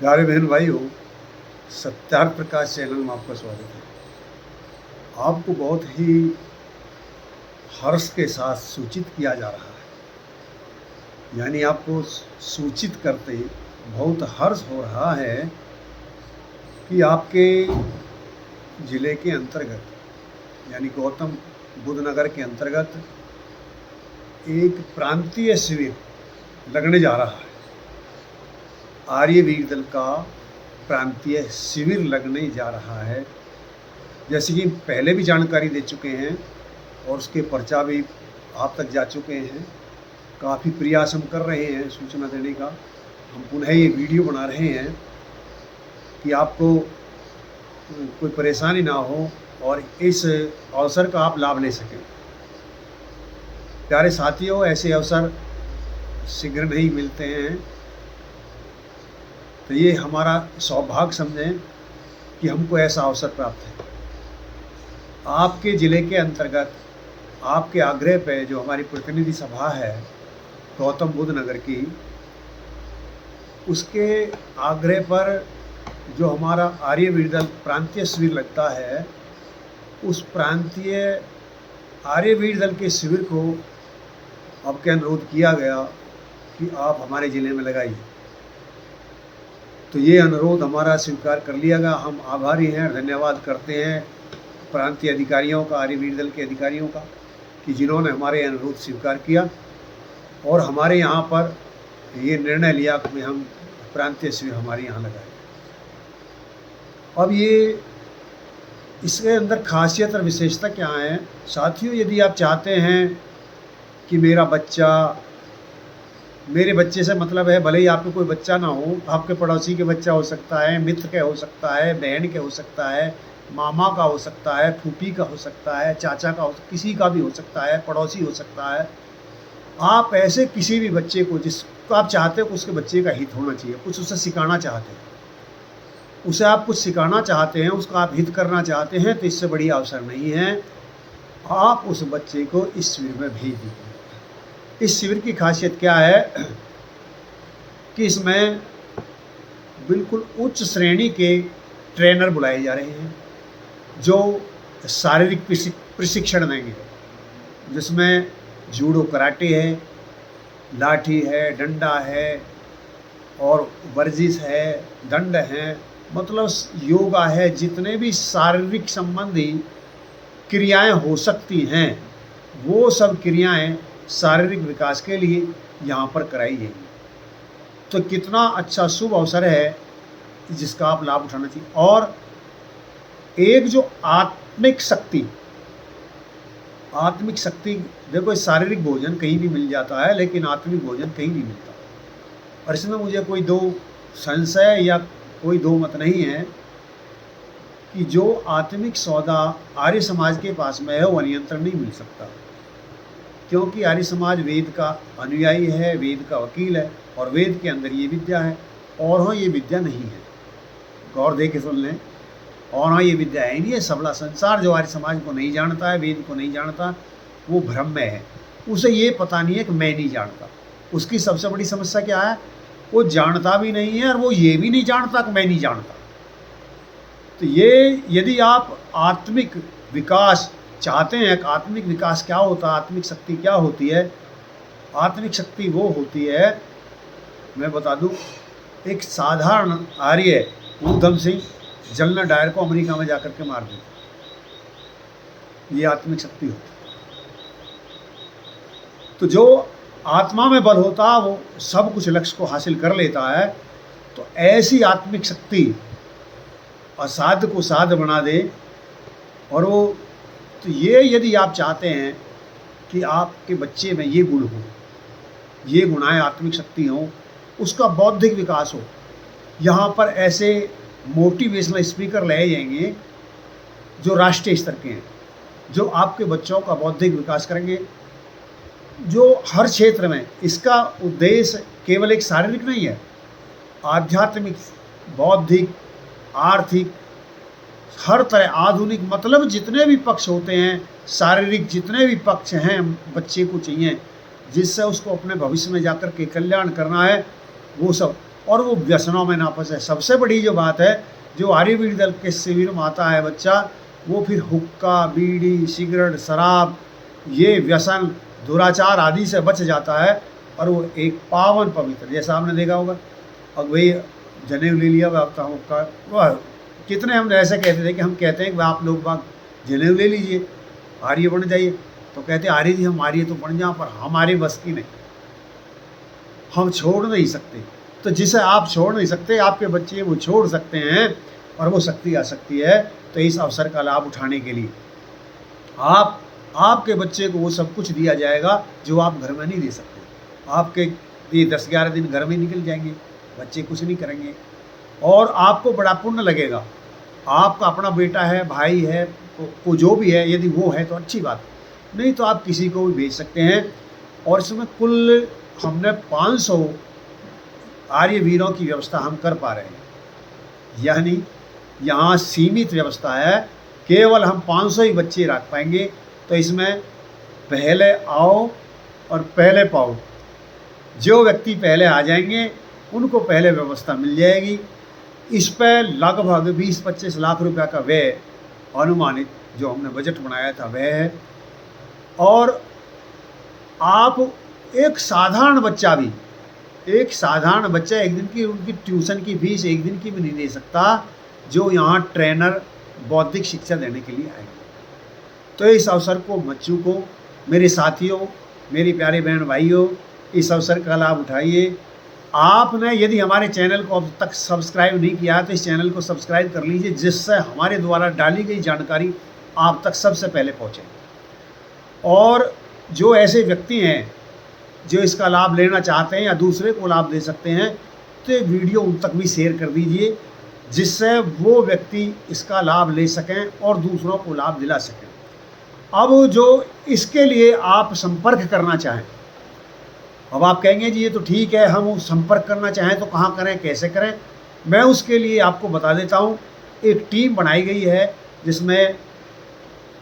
प्यारे बहन भाइयों, सत्यार्थ प्रकाश चैनल में आपका स्वागत है। आपको बहुत ही हर्ष के साथ सूचित किया जा रहा है, यानी आपको सूचित करते बहुत हर्ष हो रहा है कि आपके ज़िले के अंतर्गत यानी गौतम बुद्ध नगर के अंतर्गत एक प्रांतीय शिविर लगने जा रहा है। आर्य वीर दल का प्रांतीय शिविर लगने जा रहा है। जैसे कि पहले भी जानकारी दे चुके हैं और उसके पर्चा भी आप तक जा चुके हैं। काफ़ी प्रयास हम कर रहे हैं सूचना देने का। हम पुनः ये वीडियो बना रहे हैं कि आपको कोई परेशानी ना हो और इस अवसर का आप लाभ ले सकें। प्यारे साथियों, ऐसे अवसर शीघ्र नहीं मिलते हैं, तो ये हमारा सौभाग्य समझें कि हमको ऐसा अवसर प्राप्त है। आपके ज़िले के अंतर्गत आपके आग्रह पे जो हमारी प्रतिनिधि सभा है गौतम बुद्ध नगर की, उसके आग्रह पर जो हमारा आर्य वीर दल प्रांतीय शिविर लगता है, उस प्रांतीय आर्य वीर दल के शिविर को आपके अनुरोध किया गया कि आप हमारे ज़िले में लगाइए। तो ये अनुरोध हमारा स्वीकार कर लिया गया। हम आभारी हैं और धन्यवाद करते हैं प्रांतीय अधिकारियों का, आर्य वीर दल के अधिकारियों का, कि जिन्होंने हमारे अनुरोध स्वीकार किया और हमारे यहाँ पर ये निर्णय लिया कि हम प्रांतीय शिविर हमारे यहाँ लगाएं। अब ये इसके अंदर खासियत और विशेषता क्या है साथियों? यदि आप चाहते हैं कि मेरे बच्चे से मतलब है, भले ही आपके कोई बच्चा ना हो, आपके पड़ोसी के बच्चा हो सकता है, मित्र के हो सकता है, बहन के हो सकता है, मामा का हो सकता है, फूफी का हो सकता है, चाचा का किसी का भी हो सकता है, पड़ोसी हो सकता है। आप ऐसे किसी भी बच्चे को जिसको आप चाहते हो उसके बच्चे का हित होना चाहिए, कुछ उसे सिखाना चाहते हैं, उसे आप कुछ सिखाना चाहते हैं, उसका आप हित करना चाहते हैं, तो इससे बड़ी अवसर नहीं है। आप उस बच्चे को इस शिविर में भेज दीजिए। इस शिविर की खासियत क्या है कि इसमें बिल्कुल उच्च श्रेणी के ट्रेनर बुलाए जा रहे हैं जो शारीरिक प्रशिक्षण देंगे, जिसमें जूडो कराटे है, लाठी है, डंडा है और वर्जिश है, दंड है, मतलब योगा है। जितने भी शारीरिक संबंधी क्रियाएं हो सकती हैं, वो सब क्रियाएं शारीरिक विकास के लिए यहाँ पर कराई जाएगी। तो कितना अच्छा शुभ अवसर है जिसका आप लाभ उठाना चाहिए। और एक जो आत्मिक शक्ति देखो, शारीरिक भोजन कहीं भी मिल जाता है, लेकिन आत्मिक भोजन कहीं नहीं मिलता। और इसमें मुझे कोई दो संशय या कोई दो मत नहीं है कि जो आत्मिक सौदा आर्य समाज के पास में है वो नियंत्रण नहीं मिल सकता, क्योंकि आर्य समाज वेद का अनुयायी है, वेद का वकील है और वेद के अंदर ये विद्या है। और हाँ, ये विद्या नहीं है, गौर दे के सुन लें। और हाँ, ये विद्या है नहीं है। सबला संसार जो आर्य समाज को नहीं जानता है, वेद को नहीं जानता, वो भ्रम में है। उसे ये पता नहीं है कि मैं नहीं जानता। उसकी सबसे बड़ी समस्या क्या है? वो जानता भी नहीं है और वो ये भी नहीं जानता कि मैं नहीं जानता। तो ये यदि आप आत्मिक विकास चाहते हैं कि आत्मिक विकास क्या होता है, आत्मिक शक्ति क्या होती है? आत्मिक शक्ति वो होती है, मैं बता दूं, एक साधारण आर्य उधम सिंह जलना डायर को अमेरिका में जाकर के मार देता, ये आत्मिक शक्ति होती है। तो जो आत्मा में बल होता है वो सब कुछ लक्ष्य को हासिल कर लेता है। तो ऐसी आत्मिक शक्ति असाध्य को साध्य बना दे। और वो तो ये यदि आप चाहते हैं कि आपके बच्चे में ये गुण हो, ये गुणाएं आत्मिक शक्ति हो, उसका बौद्धिक विकास हो, यहाँ पर ऐसे मोटिवेशनल स्पीकर लाए जाएंगे जो राष्ट्रीय स्तर के हैं, जो आपके बच्चों का बौद्धिक विकास करेंगे, जो हर क्षेत्र में। इसका उद्देश्य केवल एक शारीरिक नहीं है, आध्यात्मिक, बौद्धिक, आर्थिक, हर तरह आधुनिक, मतलब जितने भी पक्ष होते हैं, शारीरिक जितने भी पक्ष हैं, बच्चे को चाहिए जिससे उसको अपने भविष्य में जाकर के कल्याण करना है, वो सब और वो व्यसनों में ना फंसे। सबसे बड़ी जो बात है, जो आर्यवीर दल के शिविर में आता है बच्चा, वो फिर हुक्का, बीड़ी, सिगरेट, शराब, ये व्यसन, दुराचार आदि से बच जाता है और वो एक पावन पवित्र, जैसा आपने देखा होगा, अब वही जनेऊ ले लिया आपका हुक्का, वह कितने हम ऐसे कहते थे कि हम कहते हैं कि आप लोग बाग जनेऊ ले लीजिए, आर्य बन जाइए, तो कहते आर्य जी हम आर्य तो बन जाओ, पर हमारी बस की नहीं, हम छोड़ नहीं सकते। तो जिसे आप छोड़ नहीं सकते, आपके बच्चे वो छोड़ सकते हैं और वो शक्ति आ सकती है। तो इस अवसर का लाभ उठाने के लिए आपके बच्चे को वो सब कुछ दिया जाएगा जो आप घर में नहीं दे सकते। आपके ये 10-11 दिन घर में निकल जाएंगे, बच्चे कुछ नहीं करेंगे और आपको बड़ा पुण्य लगेगा। आपका अपना बेटा है, भाई है, को जो भी है, यदि वो है तो अच्छी बात, नहीं तो आप किसी को भी भेज सकते हैं। और इसमें कुल हमने 500 आर्य वीरों की व्यवस्था हम कर पा रहे हैं, यानी यहाँ सीमित व्यवस्था है, केवल हम 500 ही बच्चे रख पाएंगे। तो इसमें पहले आओ और पहले पाओ, जो व्यक्ति पहले आ जाएंगे उनको पहले व्यवस्था मिल जाएगी। इस पर लगभग 20-25 लाख रुपया का व्यय अनुमानित जो हमने बजट बनाया था वह है। और आप एक साधारण बच्चा एक दिन की उनकी ट्यूशन की फीस एक दिन की भी नहीं दे सकता, जो यहाँ ट्रेनर बौद्धिक शिक्षा देने के लिए आएंगे। तो इस अवसर को मत चूको मेरे साथियों, मेरी प्यारे बहन भाइयों, इस अवसर का लाभ उठाइए। आपने यदि हमारे चैनल को अब तक सब्सक्राइब नहीं किया है तो इस चैनल को सब्सक्राइब कर लीजिए, जिससे हमारे द्वारा डाली गई जानकारी आप तक सबसे पहले पहुँचे। और जो ऐसे व्यक्ति हैं जो इसका लाभ लेना चाहते हैं या दूसरे को लाभ दे सकते हैं, तो वीडियो उन तक भी शेयर कर दीजिए, जिससे वो व्यक्ति इसका लाभ ले सकें और दूसरों को लाभ दिला सकें। अब जो इसके लिए आप संपर्क करना चाहें, अब आप कहेंगे जी ये तो ठीक है, हम संपर्क करना चाहें तो कहाँ करें, कैसे करें, मैं उसके लिए आपको बता देता हूँ। एक टीम बनाई गई है, जिसमें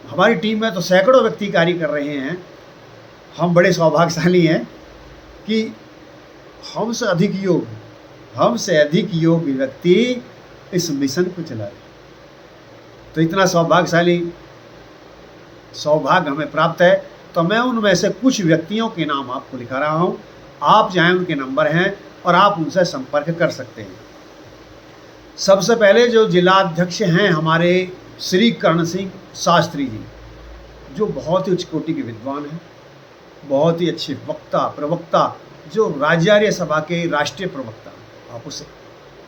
हमारी टीम में तो सैकड़ों व्यक्ति कार्य कर रहे हैं। हम बड़े सौभाग्यशाली हैं कि हमसे अधिक योग्य व्यक्ति इस मिशन को चला रहे। तो इतना सौभाग्य हमें प्राप्त है। तो मैं उनमें से कुछ व्यक्तियों के नाम आपको लिखा रहा हूँ, आप चाहें उनके नंबर हैं और आप उनसे संपर्क कर सकते हैं। सबसे पहले जो जिलाध्यक्ष हैं हमारे श्री कर्ण सिंह शास्त्री जी, जो बहुत ही उच्च कोटि के विद्वान हैं, बहुत ही अच्छे प्रवक्ता, जो राज्यार्य सभा के राष्ट्रीय प्रवक्ता, आप उसे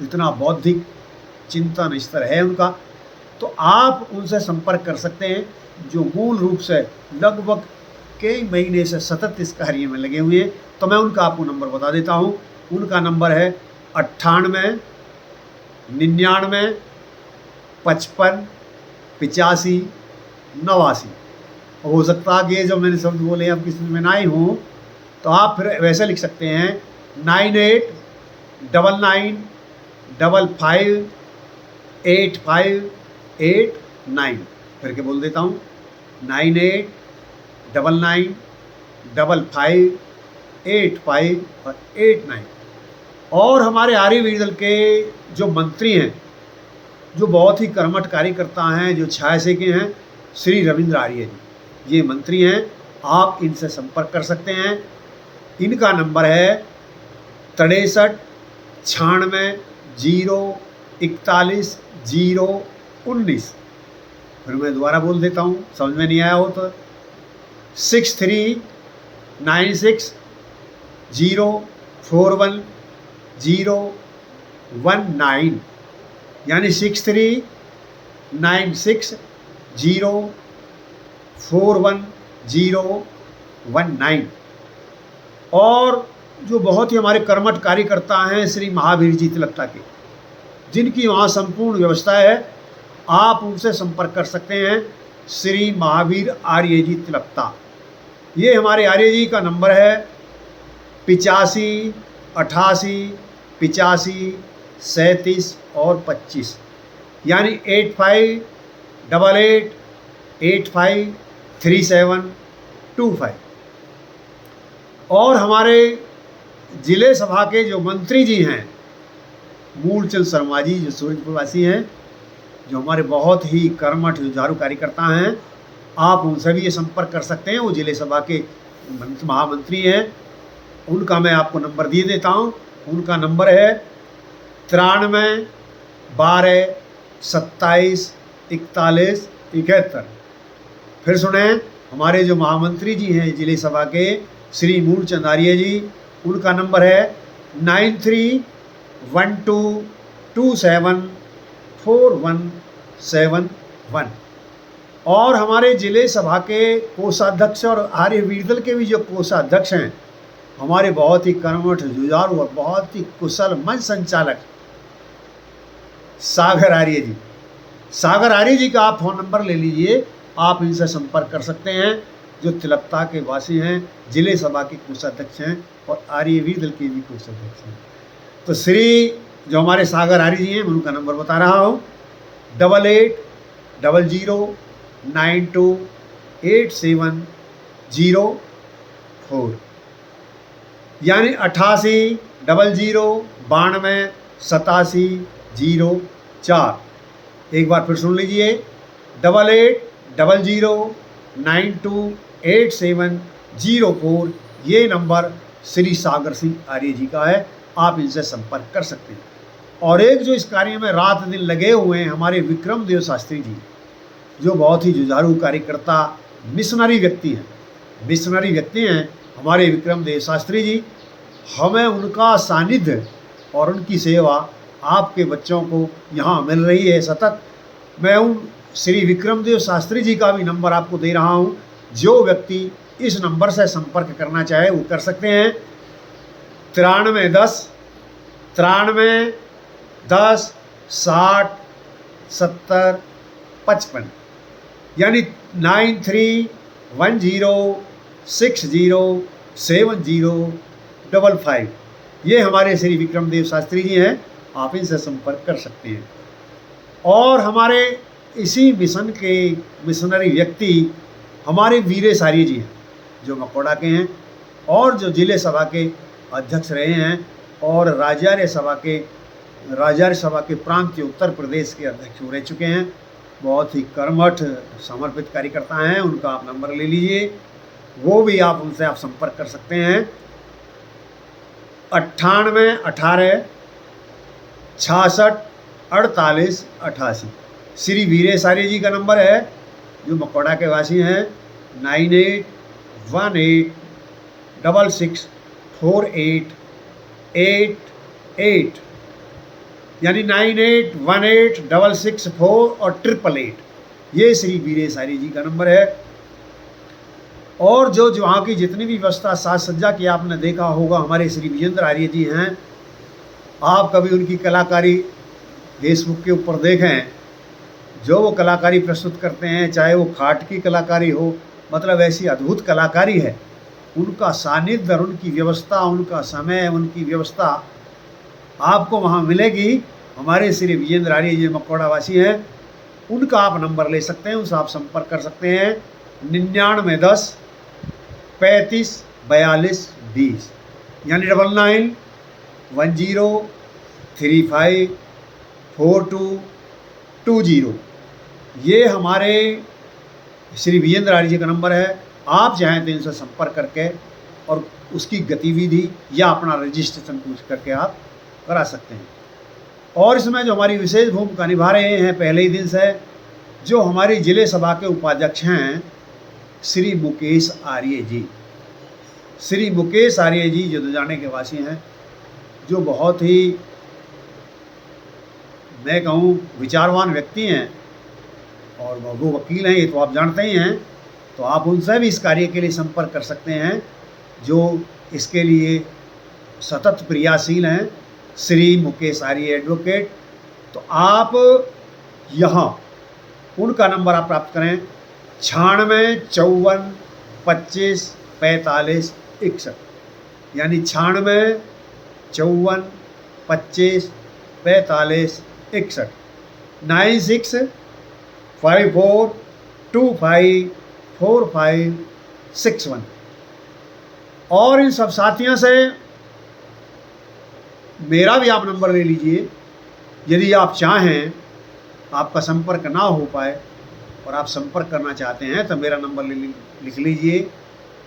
इतना बौद्धिक चिंतन स्तर है उनका, तो आप उनसे संपर्क कर सकते हैं, जो मूल रूप से लगभग कई महीने से सतत इस कार्य में लगे हुए हैं। तो मैं उनका आपको नंबर बता देता हूँ। उनका नंबर है 98 99 55 85 89। हो सकता है कि ये जो मैंने शब्द बोले अब किसी में ना ही हूँ, तो आप फिर वैसे लिख सकते हैं 98 99 55 85 89। फिर के बोल देता हूँ 98 99 55 85 और 89। और हमारे आर्यवीर दल के जो मंत्री हैं, जो बहुत ही कर्मठ कार्यकर्ता हैं, जो छाया के हैं, श्री रविंद्र आर्य जी, ये मंत्री हैं। आप इनसे संपर्क कर सकते हैं। इनका नंबर है 63 96 0 41 0 19। फिर मैं दोबारा बोल देता हूँ, समझ में नहीं आया हो तो 63 96 0 41 0 19, यानी 63 96 0 41 0 19। और जो बहुत ही हमारे कर्मठ कार्यकर्ता हैं श्री महावीर जी तिलकता के, जिनकी वहाँ संपूर्ण व्यवस्था है, आप उनसे संपर्क कर सकते हैं। श्री महावीर आर्य जी तिलकता, ये हमारे आर्य जी का नंबर है 85 88 85 37 और 25, यानी 85 88 85 37 25। और हमारे जिले सभा के जो मंत्री जी हैं, मूलचंद शर्मा जी जो सूरजपुर वासी हैं, जो हमारे बहुत ही कर्मठ जुझारू कार्यकर्ता हैं। आप उनसे भी ये संपर्क कर सकते हैं। वो जिले सभा के महामंत्री हैं। उनका मैं आपको नंबर दे देता हूँ। उनका नंबर है 93 12 27 41 71। फिर सुने, हमारे जो महामंत्री जी हैं जिले सभा के श्री मूलचंद आर्य जी, उनका नंबर है 9312274171। और हमारे जिले सभा के कोषाध्यक्ष और आर्य वीरदल के भी जो कोषाध्यक्ष हैं, हमारे बहुत ही कर्मठ जुझारू और बहुत ही कुशल मंच संचालक सागर आर्य जी। सागर आर्य जी का आप फ़ोन नंबर ले लीजिए, आप इनसे संपर्क कर सकते हैं, जो तिलकता के वासी हैं, जिले सभा के कोषाध्यक्ष हैं और आर्य वीरदल के भी कोषाध्यक्ष हैं। तो श्री जो हमारे सागर आर्य जी हैं, मैं उनका नंबर बता रहा हूँ 8800928704, यानी 8800928704। एक बार फिर सुन लीजिए 8800928704। ये नंबर श्री सागर सिंह आर्य जी का है, आप इनसे संपर्क कर सकते हैं। और एक जो इस कार्य में रात दिन लगे हुए हैं, हमारे विक्रम देव शास्त्री जी, जो बहुत ही जुझारू कार्यकर्ता मिशनरी व्यक्ति हैं हमारे विक्रम देव शास्त्री जी। हमें उनका सानिध्य और उनकी सेवा आपके बच्चों को यहाँ मिल रही है सतत। मैं उन श्री विक्रम देव शास्त्री जी का भी नंबर आपको दे रहा हूँ। जो व्यक्ति इस नंबर से संपर्क करना चाहे वो कर सकते हैं। 9310 60 70 55, यानी 9310607055। ये हमारे श्री विक्रम देव शास्त्री जी हैं, आप इनसे संपर्क कर सकते हैं। और हमारे इसी मिशन के मिशनरी व्यक्ति हमारे वीरेश आर्य जी हैं, जो मकोड़ा के हैं और जो जिले सभा के अध्यक्ष रहे हैं और राजार्य सभा के प्रांतीय उत्तर प्रदेश के अध्यक्ष रह चुके हैं। बहुत ही कर्मठ समर्पित कार्यकर्ता हैं। उनका आप नंबर ले लीजिए, वो भी आप उनसे आप संपर्क कर सकते हैं। 98 18 66 48 88 श्री वीरेश आर्य जी का नंबर है, जो मकोड़ा के वासी हैं। 9818664888, यानी 98186648 और 888, ये श्री वीरेश आर्य जी का नंबर है। और जो वहाँ की जितनी भी व्यवस्था साज सज्जा की आपने देखा होगा, हमारे श्री विजेंद्र आर्य जी हैं। आप कभी उनकी कलाकारी फेसबुक के ऊपर देखें, जो वो कलाकारी प्रस्तुत करते हैं, चाहे वो खाट की कलाकारी हो, मतलब ऐसी अद्भुत कलाकारी है। उनका सानिध्य और उनकी व्यवस्था, उनका समय, उनकी व्यवस्था आपको वहाँ मिलेगी। हमारे श्री विजेंद्र आर्य जी मकोड़ा वासी हैं, उनका आप नंबर ले सकते हैं, उनसे आप संपर्क कर सकते हैं। 9910 35 42 20, यानी 9910354220। ये हमारे श्री विजेंद्र आर्य जी का नंबर है। आप चाहें तो इनसे संपर्क करके और उसकी गतिविधि या अपना रजिस्ट्रेशन पूछ करके आप करा सकते हैं। और इसमें जो हमारी विशेष भूमिका निभा रहे हैं पहले ही दिन से, जो हमारी जिले सभा के उपाध्यक्ष हैं श्री मुकेश आर्य जी। श्री मुकेश आर्य जी जो जाने के वासी हैं, जो बहुत ही मैं कहूँ विचारवान व्यक्ति हैं और वो वकील हैं, ये तो आप जानते ही हैं। तो आप उनसे भी इस कार्य के लिए संपर्क कर सकते हैं, जो इसके लिए सतत प्रयासशील हैं, श्री मुकेश आर्य एडवोकेट। तो आप यहाँ उनका नंबर आप प्राप्त करें 96 54 25 45 61, यानी 96 54 25 45 61, 96 54 25 45 61। और इन सब साथियों से मेरा भी आप नंबर ले लीजिए यदि आप चाहें, आपका संपर्क ना हो पाए और आप संपर्क करना चाहते हैं तो मेरा नंबर लिख लीजिए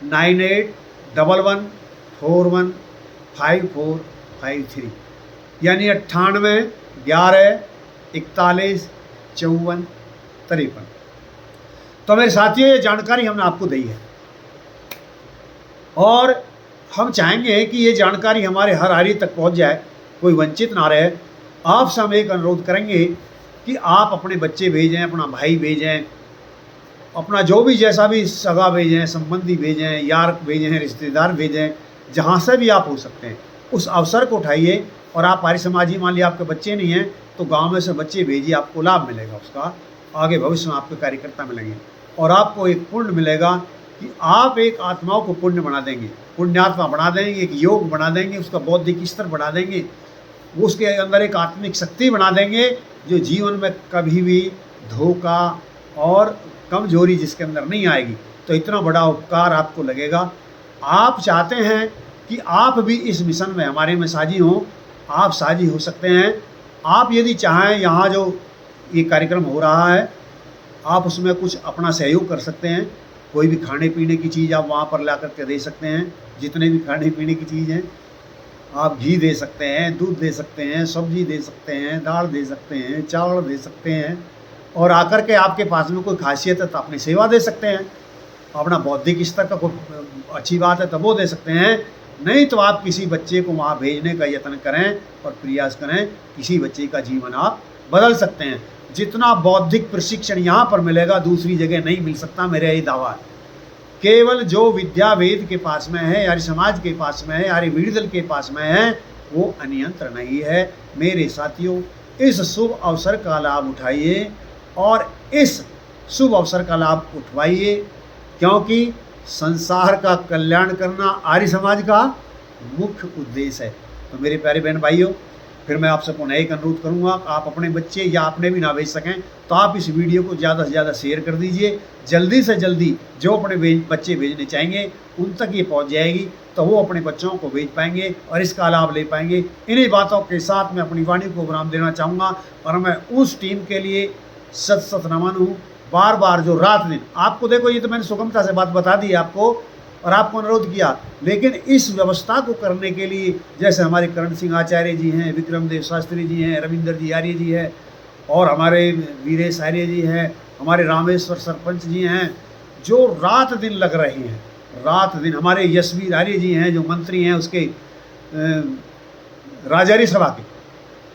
9811415453, यानी 9811415453। तो मेरे साथियों, ये जानकारी हमने आपको दी है और हम चाहेंगे कि ये जानकारी हमारे हर हारी तक पहुंच जाए, कोई वंचित ना रहे। आपसे हम एक अनुरोध करेंगे कि आप अपने बच्चे भेजें, अपना भाई भेजें, अपना जो भी जैसा भी सगा भेजें, संबंधी भेजें, यार भेजें, रिश्तेदार भेजें, जहाँ से भी आप हो सकते हैं उस अवसर को उठाइए। और आप आर्य समाजी, मान लिया आपके बच्चे नहीं हैं तो गांव में से बच्चे भेजिए, आपको लाभ मिलेगा उसका, आगे भविष्य में आपके कार्यकर्ता मिलेंगे और आपको एक पुण्य मिलेगा कि आप एक आत्माओं को पुण्य बना देंगे, पुण्यात्मा बना देंगे, एक योग बना देंगे, उसका बौद्धिक स्तर बढ़ा देंगे, वो उसके अंदर एक आत्मिक शक्ति बना देंगे जो जीवन में कभी भी धोखा और कमजोरी जिसके अंदर नहीं आएगी। तो इतना बड़ा उपकार आपको लगेगा। आप चाहते हैं कि आप भी इस मिशन में हमारे में साझी हों, आप साझी हो सकते हैं। आप यदि चाहें, यहाँ जो ये कार्यक्रम हो रहा है आप उसमें कुछ अपना सहयोग कर सकते हैं। कोई भी खाने पीने की चीज़ आप वहाँ पर ला करके दे सकते हैं, जितने भी खाने पीने की चीज़ हैं आप घी दे सकते हैं, दूध दे सकते हैं, सब्जी दे सकते हैं, दाल दे सकते हैं, चावल दे सकते हैं और आकर के आपके पास में कोई खासियत है तो अपनी सेवा दे सकते हैं। अपना बौद्धिक स्तर का कोई अच्छी बात है तो वो दे सकते हैं, नहीं तो आप किसी बच्चे को वहाँ भेजने का यत्न करें और प्रयास करें, किसी बच्चे का जीवन आप बदल सकते हैं। जितना बौद्धिक प्रशिक्षण यहाँ पर मिलेगा दूसरी जगह नहीं मिल सकता, मेरा ये दावा है। केवल जो विद्या वेद के पास में है, आर्य समाज के पास में है, आर्य वीर दल के पास में है, वो अन्यंत्र नहीं है। मेरे साथियों, इस शुभ अवसर का लाभ उठाइए और इस शुभ अवसर का लाभ उठवाइए, क्योंकि संसार का कल्याण करना आर्य समाज का मुख्य उद्देश्य है। तो मेरे प्यारे बहन भाइयों, फिर मैं आपसे पुनः एक अनुरोध करूंगा, आप अपने बच्चे या अपने भी ना भेज सकें तो आप इस वीडियो को ज़्यादा से ज़्यादा शेयर कर दीजिए। जल्दी से जल्दी जो अपने बच्चे भेजने चाहेंगे उन तक ये पहुंच जाएगी, तो वो अपने बच्चों को भेज पाएंगे और इसका लाभ ले पाएंगे। इन्हीं बातों के साथ मैं अपनी वाणी को विराम देना चाहूँगा और मैं उस टीम के लिए सत सत नमन हूँ। बार बार जो रात दिन आपको, देखो ये तो मैंने सुगमता से बात बता दी आपको और आपको अनुरोध किया, लेकिन इस व्यवस्था को करने के लिए जैसे हमारे करण सिंह आचार्य जी हैं, विक्रम देव शास्त्री जी हैं, रविंदर जी आर्य जी हैं और हमारे वीरेश आर्य जी हैं, हमारे रामेश्वर सरपंच जी हैं, जो रात दिन लग रहे हैं, रात दिन। हमारे यशवीर आर्य जी हैं जो मंत्री हैं उसके राजारी सभा के,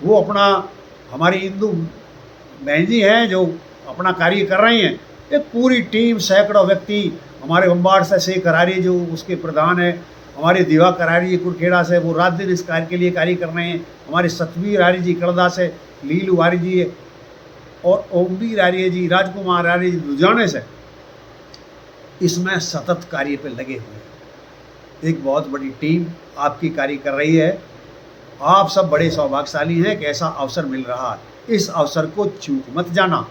वो अपना, हमारी हिंदू बहन जी हैं जो अपना कार्य कर रहे हैं। एक पूरी टीम, सैकड़ों व्यक्ति, हमारे बम्बाड़ से शेखर आर्य जो उसके प्रधान है, हमारे दिवाकर आर्य जी कुरखेड़ा से, वो रात दिन इस कार्य के लिए कार्य कर रहे हैं। हमारे सतवीर आर्य जी कड़दा से, लीलू आर्य जी और ओमवीर आर्य जी, राजकुमार आर्य जी लुधियाने से इसमें सतत कार्य पे लगे हुए हैं। एक बहुत बड़ी टीम आपकी कार्य कर रही है। आप सब बड़े सौभाग्यशाली हैं कि ऐसा अवसर मिल रहा है। इस अवसर को चूक मत जाना।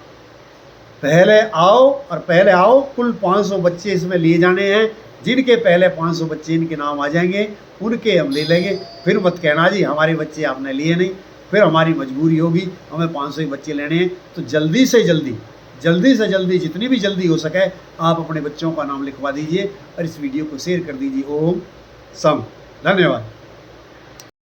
पहले आओ। कुल 500 बच्चे इसमें लिए जाने हैं। जिनके पहले 500 बच्चे इनके नाम आ जाएंगे उनके हम ले लेंगे। फिर मत कहना जी हमारे बच्चे आपने लिए नहीं, फिर हमारी मजबूरी होगी, हमें 500 ही बच्चे लेने हैं। तो जल्दी से जल्दी जितनी भी जल्दी हो सके आप अपने बच्चों का नाम लिखवा दीजिए और इस वीडियो को शेयर कर दीजिए। ओम सम। धन्यवाद।